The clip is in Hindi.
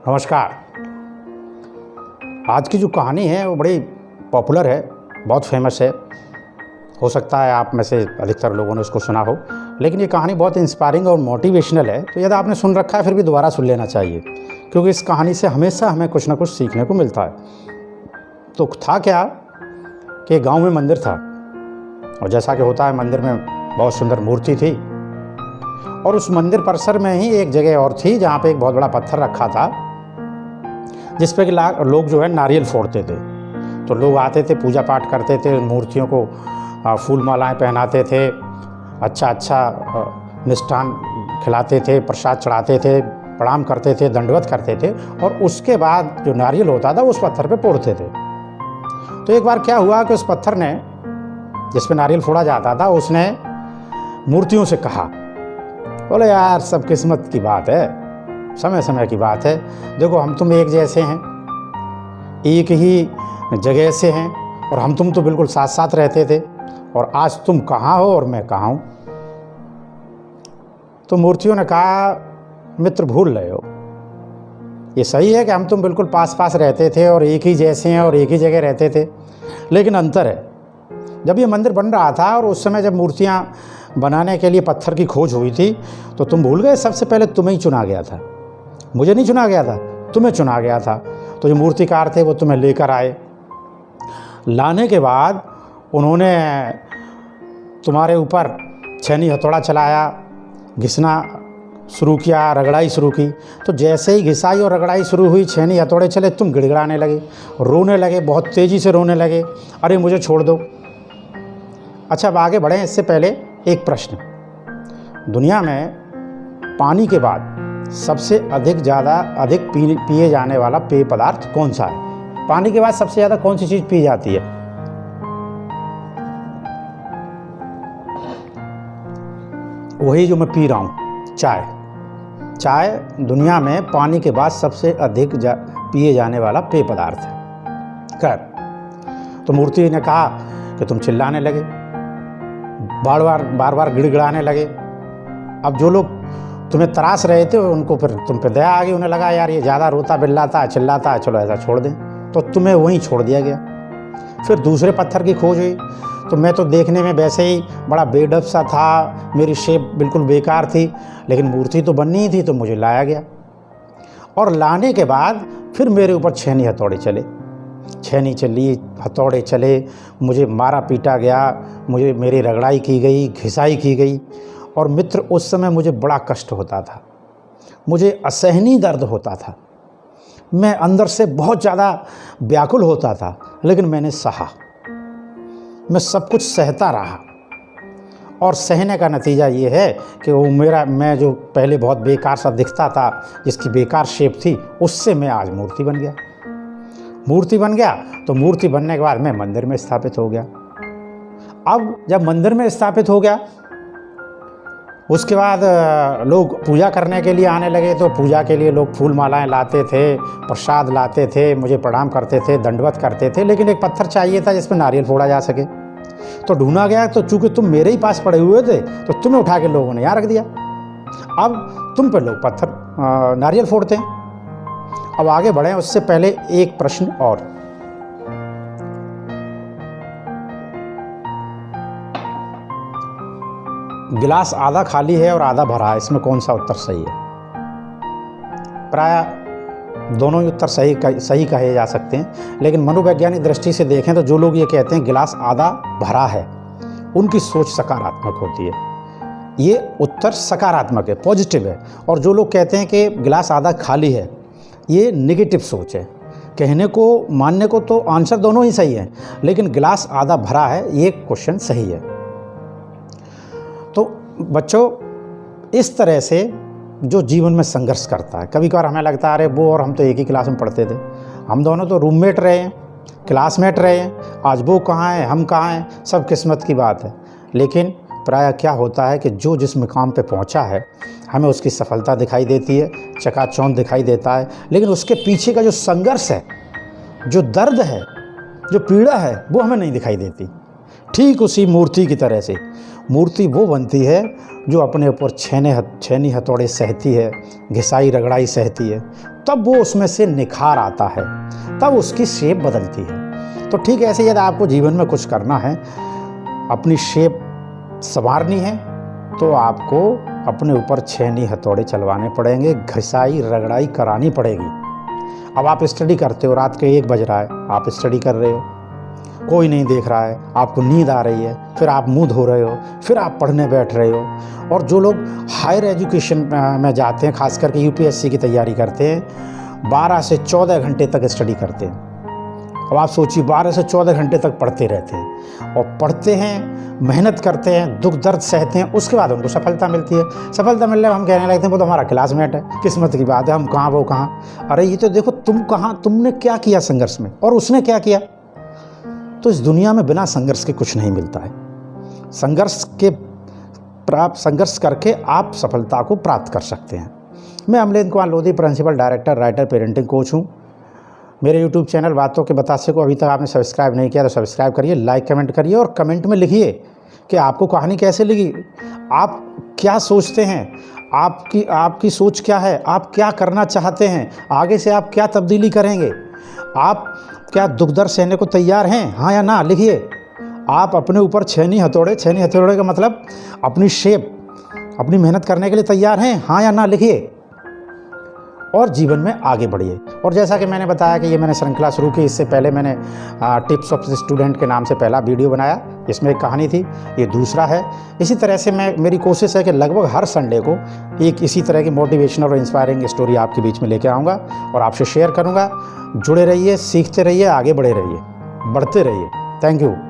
नमस्कार। आज की जो कहानी है वो बड़ी पॉपुलर है, बहुत फेमस है। हो सकता है आप में से अधिकतर लोगों ने उसको सुना हो, लेकिन ये कहानी बहुत इंस्पायरिंग और मोटिवेशनल है। तो यदि आपने सुन रखा है फिर भी दोबारा सुन लेना चाहिए, क्योंकि इस कहानी से हमेशा हमें कुछ ना कुछ सीखने को मिलता है। तो था क्या कि गांव में मंदिर था, और जैसा कि होता है मंदिर में बहुत सुंदर मूर्ति थी, और उस मंदिर परिसर में ही एक जगह और थी जहाँ पे एक बहुत बड़ा पत्थर रखा था, जिस पे कि लोग जो है नारियल फोड़ते थे। तो लोग आते थे, पूजा पाठ करते थे, मूर्तियों को फूल मालाएं पहनाते थे, अच्छा मिष्ठान खिलाते थे, प्रसाद चढ़ाते थे, प्रणाम करते थे, दंडवत करते थे, और उसके बाद जो नारियल होता था उस पत्थर पे फोड़ते थे। तो एक बार क्या हुआ कि उस पत्थर ने, जिस पे नारियल फोड़ा जाता था, उसने मूर्तियों से कहा, बोले यार सब किस्मत की बात है, समय समय की बात है। देखो हम तुम एक जैसे हैं, एक ही जगह से हैं, और हम तुम तो बिल्कुल साथ साथ रहते थे, और आज तुम कहाँ हो और मैं कहाँ हूँ। तो मूर्तियों ने कहा, मित्र भूल रहे हो, ये सही है कि हम तुम बिल्कुल पास पास रहते थे और एक ही जैसे हैं और एक ही जगह रहते थे, लेकिन अंतर है, जब ये मंदिर बन रहा था और उस समय जब मूर्तियाँ बनाने के लिए पत्थर की खोज हुई थी, तो तुम भूल गए सबसे पहले तुम्हें ही चुना गया था, मुझे नहीं चुना गया था, तुम्हें चुना गया था। तो जो मूर्तिकार थे वो तुम्हें लेकर आए, लाने के बाद उन्होंने तुम्हारे ऊपर छेनी हथौड़ा चलाया, घिसना शुरू किया, रगड़ाई शुरू की। तो जैसे ही घिसाई और रगड़ाई शुरू हुई, छेनी हथौड़े चले, तुम गिड़गिड़ाने लगे, रोने लगे, बहुत तेज़ी से रोने लगे, अरे मुझे छोड़ दो। अच्छा, अब आगे बढ़ें इससे पहले एक प्रश्न, दुनिया में पानी के बाद सबसे अधिक पिए जाने वाला पेय पदार्थ कौन सा है? पानी के बाद सबसे ज़्यादा कौन सी चीज़ पी जाती है? वही जो मैं पी रहा हूँ, चाय। चाय दुनिया में पानी के बाद सबसे अधिक पिए जाने वाला पेय पदार्थ है। खैर, तो मूर्ति ने कहा कि तुम चिल्लाने लगे, बार बार गिड़गिड़ाने लगे। अब जो लोग तुम्हें तराश रहे थे उनको फिर तुम पे दया आ गई, उन्हें लगा यार ये ज़्यादा रोता बिल्लाता है, चिल्लाता है, चलो ऐसा छोड़ दें। तो तुम्हें वहीं छोड़ दिया गया। फिर दूसरे पत्थर की खोज हुई, तो मैं तो देखने में वैसे ही बड़ा बेडप सा था, मेरी शेप बिल्कुल बेकार थी, लेकिन मूर्ति तो बननी ही थी, तो मुझे लाया गया। और लाने के बाद फिर मेरे ऊपर छेनी हथौड़े चले, छेनी चली, हथौड़े चले, मुझे मारा पीटा गया, मुझे मेरी रगड़ाई की गई, घिसाई की गई। और मित्र, उस समय मुझे बड़ा कष्ट होता था, मुझे असहनीय दर्द होता था, मैं अंदर से बहुत ज़्यादा व्याकुल होता था, लेकिन मैंने सहा, मैं सब कुछ सहता रहा। और सहने का नतीजा ये है कि वो मैं जो पहले बहुत बेकार सा दिखता था, जिसकी बेकार शेप थी, उससे मैं आज मूर्ति बन गया। मूर्ति बन गया तो मूर्ति बनने के बाद मैं मंदिर में स्थापित हो गया। अब जब मंदिर में स्थापित हो गया, उसके बाद लोग पूजा करने के लिए आने लगे, तो पूजा के लिए लोग फूल मालाएं लाते थे, प्रसाद लाते थे, मुझे प्रणाम करते थे, दंडवत करते थे, लेकिन एक पत्थर चाहिए था जिस पर नारियल फोड़ा जा सके। तो ढूंढा गया, तो चूंकि तुम मेरे ही पास पड़े हुए थे, तो तुम्हें उठा के लोगों ने यहाँ रख दिया। अब तुम पे लोग पत्थर नारियल फोड़ते हैं। अब आगे बढ़ें उससे पहले एक प्रश्न और, गिलास आधा खाली है और आधा भरा है, इसमें कौन सा उत्तर सही है? प्रायः दोनों ही उत्तर सही कहे जा सकते हैं, लेकिन मनोवैज्ञानिक दृष्टि से देखें तो जो लोग ये कहते हैं गिलास आधा भरा है, उनकी सोच सकारात्मक होती है, ये उत्तर सकारात्मक है, पॉजिटिव है। और जो लोग कहते हैं कि गिलास आधा खाली है, ये नेगेटिव सोच है। कहने को मानने को तो आंसर दोनों ही सही है, लेकिन गिलास आधा भरा है ये क्वेश्चन सही है। तो बच्चों, इस तरह से जो जीवन में संघर्ष करता है, कभी कभार हमें लगता है अरे वो और हम तो एक ही क्लास में पढ़ते थे, हम दोनों तो रूममेट रहे हैं, क्लासमेट रहे हैं, आज वो कहाँ है, हम कहाँ हैं, सब किस्मत की बात है। लेकिन प्रायः क्या होता है कि जो जिस मुकाम पे पहुंचा है, हमें उसकी सफलता दिखाई देती है, चकाचौंध दिखाई देता है, लेकिन उसके पीछे का जो संघर्ष है, जो दर्द है, जो पीड़ा है, वो हमें नहीं दिखाई देती। ठीक उसी मूर्ति की तरह से मूर्ति वो बनती है जो अपने ऊपर छेनी हथौड़े सहती है, घिसाई रगड़ाई सहती है, तब वो उसमें से निखार आता है, तब उसकी शेप बदलती है। तो ठीक ऐसे यदि आपको जीवन में कुछ करना है, अपनी शेप संवारनी है, तो आपको अपने ऊपर छेनी हथौड़े चलवाने पड़ेंगे, घिसाई रगड़ाई करानी पड़ेगी। अब आप स्टडी करते हो, रात के 1 बज रहा है, आप स्टडी कर रहे हो, कोई नहीं देख रहा है, आपको नींद आ रही है, फिर आप मुंह धो रहे हो, फिर आप पढ़ने बैठ रहे हो। और जो लोग हायर एजुकेशन में जाते हैं, खास करके यूपीएससी की तैयारी करते हैं, 12 से 14 घंटे तक स्टडी करते हैं। अब आप सोचिए, 12 से 14 घंटे तक पढ़ते रहते हैं, और पढ़ते हैं, मेहनत करते हैं, दुख दर्द सहते हैं, उसके बाद उनको सफलता मिलती है। सफलता मिलने में हम कहने लगते हैं वो तो हमारा क्लासमेट है, किस्मत की बात है, हम कहाँ वो कहाँ। अरे ये तो देखो तुम कहाँ, तुमने क्या किया संघर्ष में और उसने क्या किया। तो इस दुनिया में बिना संघर्ष के कुछ नहीं मिलता है। संघर्ष करके आप सफलता को प्राप्त कर सकते हैं। मैं Amlendra Kumar Lodhi, principal director, writer, parenting coach हूँ। मेरे यूट्यूब चैनल बातों के बतासे को अभी तक आपने सब्सक्राइब नहीं किया तो सब्सक्राइब करिए, लाइक कमेंट करिए, और कमेंट में लिखिए कि आपको कहानी कैसे लगी, आप क्या सोचते हैं, आपकी सोच क्या है, आप क्या करना चाहते हैं, आगे से आप क्या तब्दीली करेंगे, आप क्या दुख दर्द सहने को तैयार हैं, हाँ या ना, लिखिए। आप अपने ऊपर छेनी हथौड़े का मतलब अपनी शेप, अपनी मेहनत करने के लिए तैयार हैं, हाँ या ना, लिखिए, और जीवन में आगे बढ़िए। और जैसा कि मैंने बताया कि ये मैंने श्रृंखला शुरू की, इससे पहले मैंने टिप्स ऑफ स्टूडेंट के नाम से पहला वीडियो बनाया, इसमें एक कहानी थी, ये दूसरा है। इसी तरह से मेरी कोशिश है कि लगभग हर संडे को एक इसी तरह की मोटिवेशनल और इंस्पायरिंग स्टोरी आपके बीच में लेकर आऊँगा और आपसे शेयर करूँगा। जुड़े रहिए, सीखते रहिए, आगे बढ़ते रहिए। Thank you.